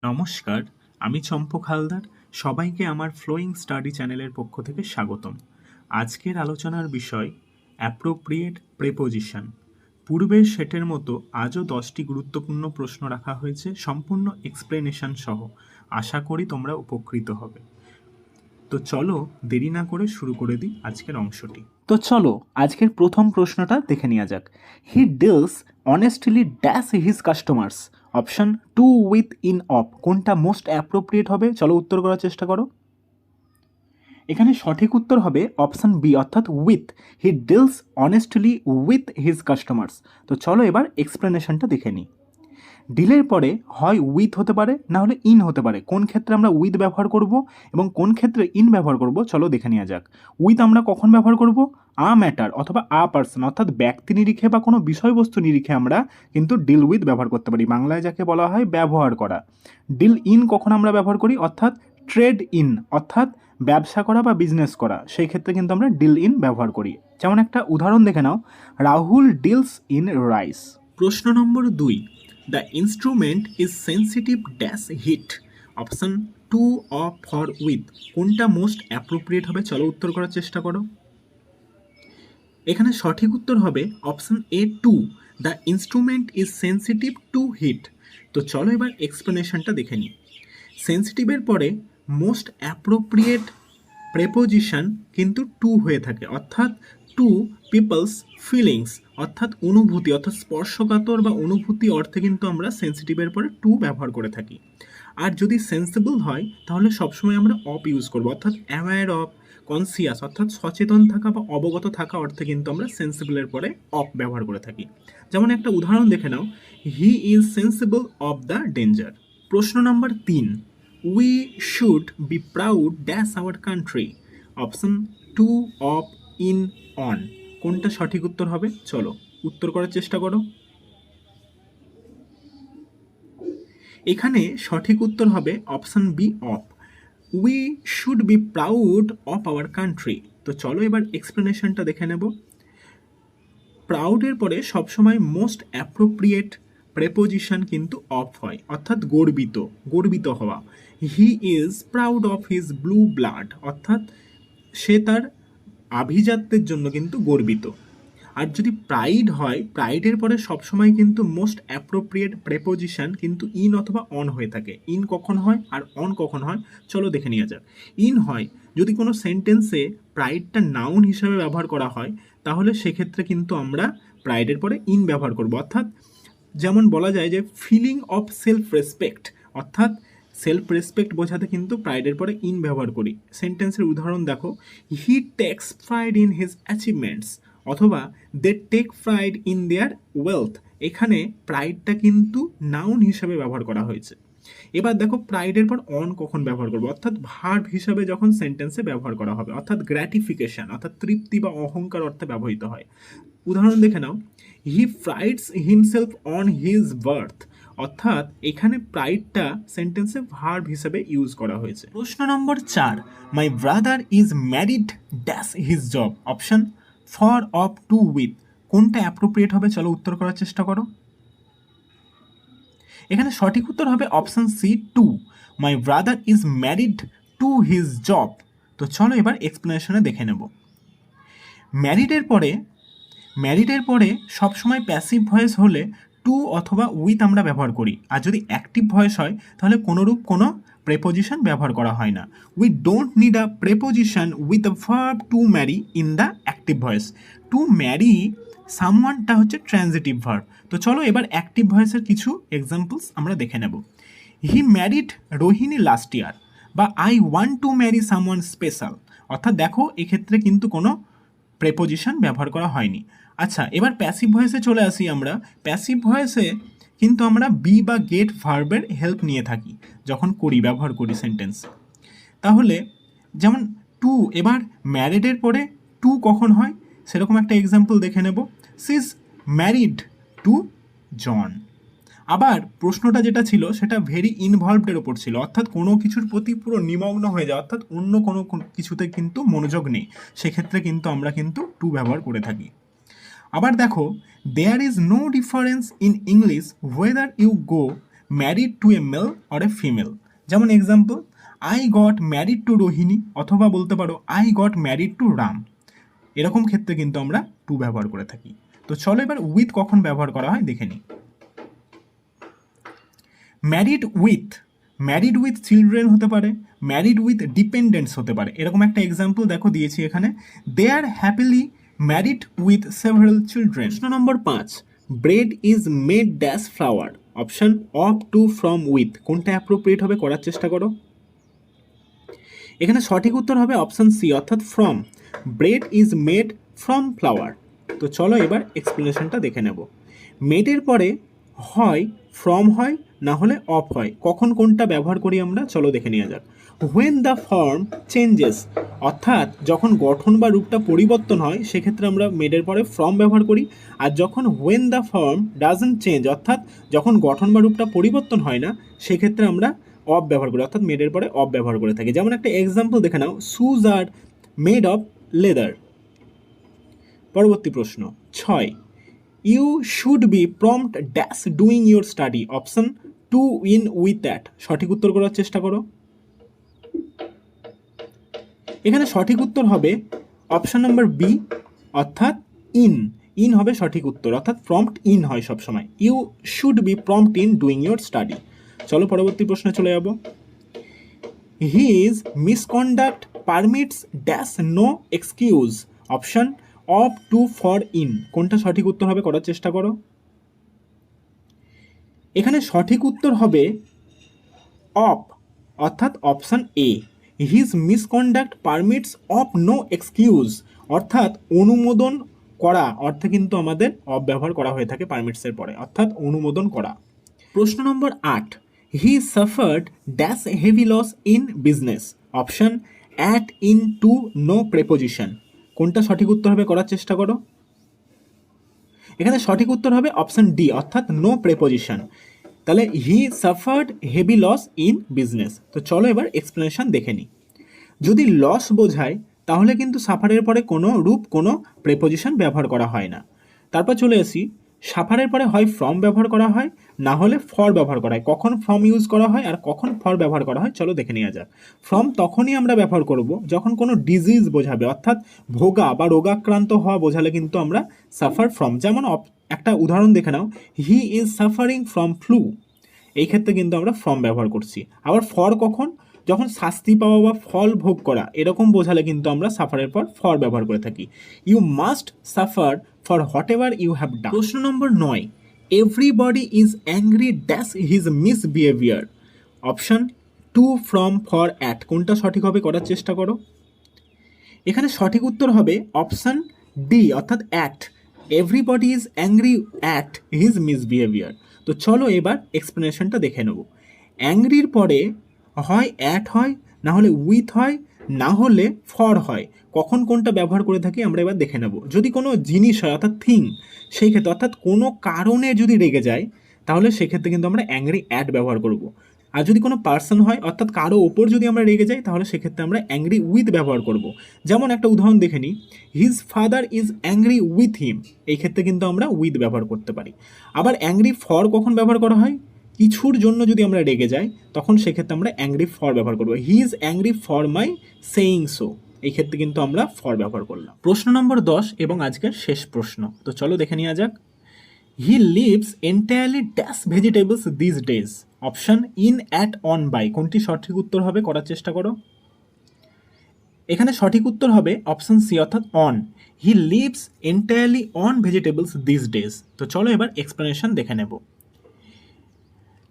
নমস্কার, আমি চম্পক হালদার। সবাইকে আমার ফ্লোয়িং স্টাডি চ্যানেলের পক্ষ থেকে স্বাগতম। আজকের আলোচনার বিষয় অ্যাপ্রোপ্রিয়েট প্রেপোজিশন। পূর্বের সেটের মতো আজও 10টি গুরুত্বপূর্ণ প্রশ্ন রাখা হয়েছে, সম্পূর্ণ এক্সপ্লেনেশন সহ। আশা করি তোমরা উপকৃত হবে। তো চলো দেরি না করে শুরু করে দিই আজকের অংশটি। তো চলো আজকের প্রথম প্রশ্নটা দেখে নেওয়া যাক। He deals honestly dash his customers. Option to with in of কোনটা মোস্ট অ্যাপ্রোপ্রিয়েট হবে? চলো উত্তর করার চেষ্টা করো। এখানে সঠিক উত্তর হবে অপশন বি, অর্থাৎ with. He deals honestly with his customers. তো চলো এবার এক্সপ্লেনেশনটা দেখে নিই। ডিলের পরে হয় উইথ হতে পারে, না হলে ইন হতে পারে। কোন ক্ষেত্রে আমরা উইথ ব্যবহার করব এবং কোন ক্ষেত্রে ইন ব্যবহার করব চলো দেখে নেওয়া যাক। উইথ আমরা কখন ব্যবহার করব? আ ম্যাটার অথবা আ পার্সন, অর্থাৎ ব্যক্তি নিরিখে বা কোনো বিষয়বস্তু নিরিখে আমরা কিন্তু ডিল উইথ ব্যবহার করতে পারি, বাংলায় যাকে বলা হয় ব্যবহার করা। ডিল ইন কখন আমরা ব্যবহার করি? অর্থাৎ ট্রেড ইন, অর্থাৎ ব্যবসা করা বা বিজনেস করা, সেই ক্ষেত্রে কিন্তু আমরা ডিল ইন ব্যবহার করি। যেমন একটা উদাহরণ দেখে নাও, রাহুল ডিলস ইন রাইস। প্রশ্ন number 2, the instrument is sensitive dash heat. Option to of for with কোনটা মোস্ট অ্যাপ্রোপ্রিয়েট হবে? চলো উত্তর করার চেষ্টা করো। এখানে সঠিক উত্তর হবে option A to, the instrument is sensitive to heat. তো চলো এবার এক্সপ্লেনেশনটা দেখে নিই। সেন্সিটিভের পরে মোস্ট অ্যাপ্রোপ্রিয়েট প্রেপোজিশন কিন্তু টু হয়ে থাকে, অর্থাৎ টু পিপলস ফিলিংস, অর্থাৎ অনুভূতি, অর্থাৎ স্পর্শকাতর বা অনুভূতি অর্থে কিন্তু আমরা সেন্সিটিভের পরে টু ব্যবহার করে থাকি। আর যদি সেন্সিবল হয় তাহলে সবসময় আমরা অফ ইউজ করবো, অর্থাৎ অ্যাওয়্যার অফ, কনসিয়াস অর্থাৎ সচেতন থাকা বা অবগত থাকা অর্থে কিন্তু আমরা সেন্সিবলের পরে অফ ব্যবহার করে থাকি। যেমন একটা উদাহরণ দেখে নাও, he is sensible of the danger. প্রশ্ন number 3, we should be proud dash our country. Option to of in on কোনটা সঠিক উত্তর হবে? চলো উত্তর করার চেষ্টা করো। এখানে সঠিক উত্তর হবে option B of. We should be proud of our country. তো চলো এবার এক্সপ্লেনেশনটা দেখে নেব। প্রাউডের পরে সবসময় মোস্ট অ্যাপ্রোপ্রিয়েট প্রেপোজিশন কিন্তু অফ হয়, অর্থাৎ গর্বিত, গর্বিত হওয়া। He is proud of his blue blood, অর্থাৎ সে তার আভিজাত্যের জন্য কিন্তু গর্বিত। আর যদি প্রাইড হয়, প্রাইডের পরে সবসময় কিন্তু মোস্ট অ্যাপ্রোপ্রিয়েট প্রেপোজিশন কিন্তু ইন অথবা অন হয়ে থাকে। ইন কখন হয় আর অন কখন হয় চলো দেখে নেওয়া যাক। ইন হয় যদি কোনো সেন্টেন্সে প্রাইডটা নাউন হিসাবে ব্যবহার করা হয়, তাহলে সেক্ষেত্রে কিন্তু আমরা প্রাইডের পরে ইন ব্যবহার করব। অর্থাৎ যেমন বলা যায় যে ফিলিং অফ সেলফ রেসপেক্ট, অর্থাৎ সেলফ রেসপেক্ট বোঝাতে কিন্তু প্রাইডের পরে ইন ব্যবহার করি। সেন্টেন্সের উদাহরণ দেখো, he takes pride in his achievements, অথবা they take pride in their wealth. এখানে প্রাইডটা কিন্তু নাউন হিসাবে ব্যবহার করা হয়েছে। এবার দেখো প্রাইডের পর অন কখন ব্যবহার করবো, অর্থাৎ ভার্ব হিসাবে যখন সেন্টেন্সে ব্যবহার করা হবে, অর্থাৎ গ্র্যাটিফিকেশন অর্থাৎ তৃপ্তি বা অহংকার অর্থে ব্যবহৃত হয়। উদাহরণ দেখে নাও, he prides himself on his birth, অর্থাৎ এখানে প্রাইডটা সেন্টেন্সে ভার্ব হিসেবে ইউজ করা হয়েছে। প্রশ্ন number 4, my brother is married dash his job. Option for of to with কোনটা অ্যাপ্রোপ্রিয়েট হবে? চলো উত্তর করার চেষ্টা করো। এখানে সঠিক উত্তর হবে option C to, my brother is married to his job. তো চলো এবার এক্সপ্লেনেশনে দেখে নেব। ম্যারিডের পরে সবসময় প্যাসিভ ভয়েস হলে টু অথবা উইথ আমরা ব্যবহার করি, আর যদি অ্যাক্টিভ ভয়েস হয় তাহলে কোনোরূপ কোনো প্রেপোজিশন ব্যবহার করা হয় না। We don't need a preposition with a verb to marry in the active voice. To marry সামওয়ানটা হচ্ছে ট্রানজিটিভ ভার্ব। তো চলো এবার অ্যাক্টিভ ভয়েসের কিছু এক্সাম্পলস আমরা দেখে নেব। He married Rohini last year, বা I want to marry someone special. অর্থাৎ দেখো এক্ষেত্রে কিন্তু কোনো প্রেপোজিশন ব্যবহার করা হয়নি। আচ্ছা, এবার প্যাসিভ ভয়েসে চলে আসি আমরা। প্যাসিভ ভয়েসে কিন্তু আমরা বি বা গেট ভার্বের হেল্প নিয়ে থাকি যখন ব্যবহার করি সেন্টেন্স। তাহলে যেমন টু, এবার ম্যারিডের পরে টু কখন হয় সেরকম একটা এক্সাম্পল দেখে নেব। সি ইজ ম্যারিড টু জন। আবার প্রশ্নটা যেটা ছিল সেটা ভেরি ইনভলভডের ওপর ছিল, অর্থাৎ কোনো কিছুর প্রতি পুরো নিমগ্ন হয়ে যায়, অর্থাৎ অন্য কোনো কিছুতে কিন্তু মনোযোগ নেই, সেক্ষেত্রে কিন্তু আমরা কিন্তু টু ব্যবহার করে থাকি। আবার দেখো, there is no difference in English whether you go married to a male or a female. যেমন example, I got married to Rohini, অথবা বলতে পারো I got married to Ram. এরকম ক্ষেত্রে কিন্তু আমরা টু ব্যবহার করে থাকি। তো চলো এবার উইথ কখন ব্যবহার করা হয় দেখে নিই। ম্যারিড উইথ চিলড্রেন হতে পারে, ম্যারিড উইথ ডিপেন্ডেন্টস হতে পারে। এরকম একটা এক্সাম্পল দেখো দিয়েছি এখানে, they are happily married with several children. প্রশ্ন number 5, bread is made dash flour. Option of, to, from, with. কোনটা অ্যাপ্রোপ্রিয়েট হবে করার চেষ্টা করো। এখানে সঠিক উত্তর হবে অপশন সি, অর্থাৎ from. Bread is made from flour. তো চলো এবার এক্সপ্লেনেশনটা দেখে নেব। মেডের পরে হয় ফ্রম হয়, না হলে অফ হয়। কখন কোনটা ব্যবহার করি আমরা, চলো দেখে নেওয়া যাক। হোয়েন দ্য ফর্ম চেঞ্জেস, অর্থাৎ যখন গঠন বা রূপটা পরিবর্তন হয় সেক্ষেত্রে আমরা মেডের পরে ফ্রম ব্যবহার করি। আর যখন when the form doesn't change, অর্থাৎ যখন গঠন বা রূপটা পরিবর্তন হয় না সেক্ষেত্রে আমরা অফ ব্যবহার করি, অর্থাৎ মেডের পরে অফ ব্যবহার করে থাকি। যেমন একটা এক্সাম্পল দেখে নাও, shoes are made of leather. পরবর্তী প্রশ্ন 6, you should be prompt dash doing your study. Option to, in, with that. সঠিক উত্তর করার চেষ্টা করো। এখানে সঠিক উত্তর হবে অপশন নাম্বার বি, অর্থাৎ ইন হবে সঠিক উত্তর, অর্থাৎ প্রম্পট ইন হয় সবসময়। You should be prompt in doing your study. চলো পরবর্তী প্রশ্নে চলে যাব। His misconduct permits dash no excuse. Option of, two, for, in. কোনটা সঠিক উত্তর হবে করার চেষ্টা করো। এখানে সঠিক উত্তর হবে অফ, অর্থাৎ option A. His misconduct permits of no excuse, অর্থাৎ অনুমোদন করা অর্থে কিন্তু আমাদের অফ ব্যবহার করা হয়ে থাকে পারমিটসের পরে, অর্থাৎ অনুমোদন করা। প্রশ্ন number 8, he suffered dash heavy loss in business. Option at, in, to, no preposition. কোনটা সঠিক উত্তর হবে করার চেষ্টা করো। এখানে সঠিক উত্তর হবে অপশন ডি, অর্থাৎ নো প্রেপোজিশন। তাহলে he suffered heavy loss in business. তো চলো এবার এক্সপ্লেনেশন দেখে নিই। যদি লস বোঝায় তাহলে কিন্তু সাফারের পরে কোনো রূপ, কোনো প্রেপোজিশন ব্যবহার করা হয় না। তারপর চলে আসি, সাফারের পরে হয় ফ্রম ব্যবহার করা হয়, না হলে ফর ব্যবহার করা হয়। কখন ফ্রম ইউজ করা হয় আর কখন ফর ব্যবহার করা হয় চলো দেখে নেওয়া যাক। ফ্রম তখনই আমরা ব্যবহার করব যখন কোনো ডিজিজ বোঝাবে, অর্থাৎ ভোগা বা রোগাক্রান্ত হওয়া বোঝালে কিন্তু আমরা সাফার ফ্রম। যেমন একটা উদাহরণ দেখে নাও, he is suffering from flu. এই ক্ষেত্রে কিন্তু আমরা ফ্রম ব্যবহার করছি। আবার ফর কখন, যখন শাস্তি পাওয়া বা ফল ভোগ করা এরকম বোঝালে কিন্তু আমরা সাফারের পর ফর ব্যবহার করে থাকি। You must suffer for whatever you have done. প্রশ্ন number 9, everybody is angry dash his misbehaviour. Option to, from, for, at. কোনটা সঠিক হবে করার চেষ্টা করো। এখানে সঠিক উত্তর হবে অপশন ডি, অর্থাৎ at. Everybody is angry at his misbehaviour. তো চলো এবার এক্সপ্লেনেশনটা দেখে নেব। অ্যাংরির পরে হয় অ্যাট হয়, না হলে উইথ হয়, না হলে ফর হয়। কখন কোনটা ব্যবহার করে থাকি আমরা এবার দেখে নেব। যদি কোনো জিনিস হয় অর্থাৎ থিং, সেই ক্ষেত্রে অর্থাৎ কোনো কারণে যদি রেগে যায় তাহলে সেক্ষেত্রে কিন্তু আমরা অ্যাংরি অ্যাট ব্যবহার করব। আর যদি কোনো পার্সন হয় অর্থাৎ কারো ওপর যদি আমরা রেগে যাই তাহলে সেক্ষেত্রে আমরা অ্যাংরি উইথ ব্যবহার করব। যেমন একটা উদাহরণ দেখে নিই, his father is angry with him. এই ক্ষেত্রে কিন্তু আমরা উইথ ব্যবহার করতে পারি। আবার অ্যাংরি ফর কখন ব্যবহার করা হয়, কিছুর জন্য যদি আমরা রেগে যাই তখন সেক্ষেত্রে আমরা অ্যাংরি ফর ব্যবহার করবো। He is angry for my saying so. এই ক্ষেত্রে কিন্তু আমরা ফর ব্যবহার করলাম। প্রশ্ন নম্বর 10 এবং আজকের শেষ প্রশ্ন। তো চলো দেখে নেওয়া যাক। He lives entirely dash vegetables this days. Option in, at, on, by. কোনটি সঠিক উত্তর হবে করার চেষ্টা করো। এখানে সঠিক উত্তর হবে অপশন সি, অর্থাৎ on. He lives entirely on vegetables this days. তো চলো এবার এক্সপ্লেনেশন দেখে নেব।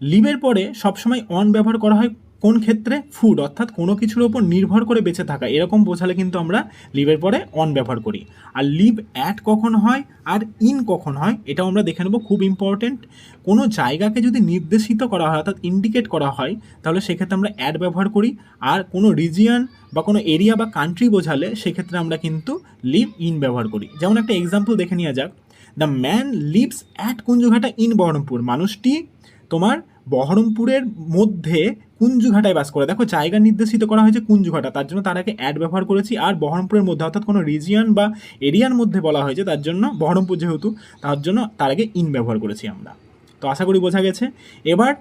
লিভের পরে সবসময় অন ব্যবহার করা হয় কোন ক্ষেত্রে, ফুড, অর্থাৎ কোনো কিছুর ওপর নির্ভর করে বেঁচে থাকা এরকম বোঝালে কিন্তু আমরা লিভের পরে অন ব্যবহার করি। আর লিভ অ্যাট কখন হয় আর ইন কখন হয় এটাও আমরা দেখে নেব, খুব ইম্পর্টেন্ট। কোনো জায়গাকে যদি নির্দেশিত করা হয় অর্থাৎ ইন্ডিকেট করা হয় তাহলে সেক্ষেত্রে আমরা অ্যাট ব্যবহার করি। আর কোনো রিজিয়ন বা কোনো এরিয়া বা কান্ট্রি বোঝালে সেক্ষেত্রে আমরা কিন্তু লিভ ইন ব্যবহার করি। যেমন একটা এক্সাম্পল দেখে নেওয়া যাক, the man lives at Kunjaghata in Baharampur. মানুষটি তোমার বহরমপুরের মধ্যে কুঞ্জঘাটায় বাস করে। দেখো জায়গা নির্দেশিত করা হয়েছে কুঞ্জঘাটা, তার জন্য তার আগে অ্যাড ব্যবহার করেছি। আর বহরমপুরের মধ্যে অর্থাৎ কোনো রিজিয়ন বা এরিয়ার মধ্যে বলা হয়েছে তার জন্য, বহরমপুর যেহেতু তার জন্য তার আগে ইন ব্যবহার করেছি আমরা। তো আশা করি বোঝা গেছে। এবার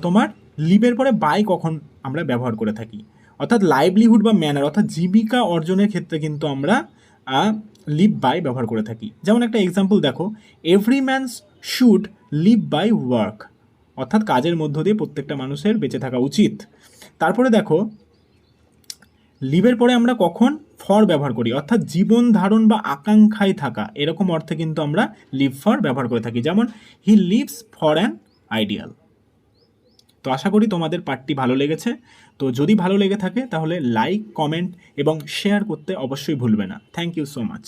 তোমার লিভের পরে বাই কখন আমরা ব্যবহার করে থাকি, অর্থাৎ লাইভলিহুড বা ম্যানার অর্থাৎ জীবিকা অর্জনের ক্ষেত্রে কিন্তু আমরা লিভ বাই ব্যবহার করে থাকি। যেমন একটা এক্সাম্পল দেখো, every mans should live by work, অর্থাৎ কাজের মধ্য দিয়ে প্রত্যেকটা মানুষের বেঁচে থাকা উচিত। তারপরে দেখো লিভের পরে আমরা কখন ফর ব্যবহার করি, অর্থাৎ জীবন ধারণ বা আকাঙ্ক্ষায় থাকা, এরকম অর্থে কিন্তু আমরা লিভ ফর ব্যবহার করে থাকি। যেমন he lives for an ideal. তো আশা করি তোমাদের পাঠটি ভালো লেগেছে। তো যদি ভালো লেগে থাকে তাহলে লাইক, কমেন্ট এবং শেয়ার করতে অবশ্যই ভুলবে না। Thank you so much.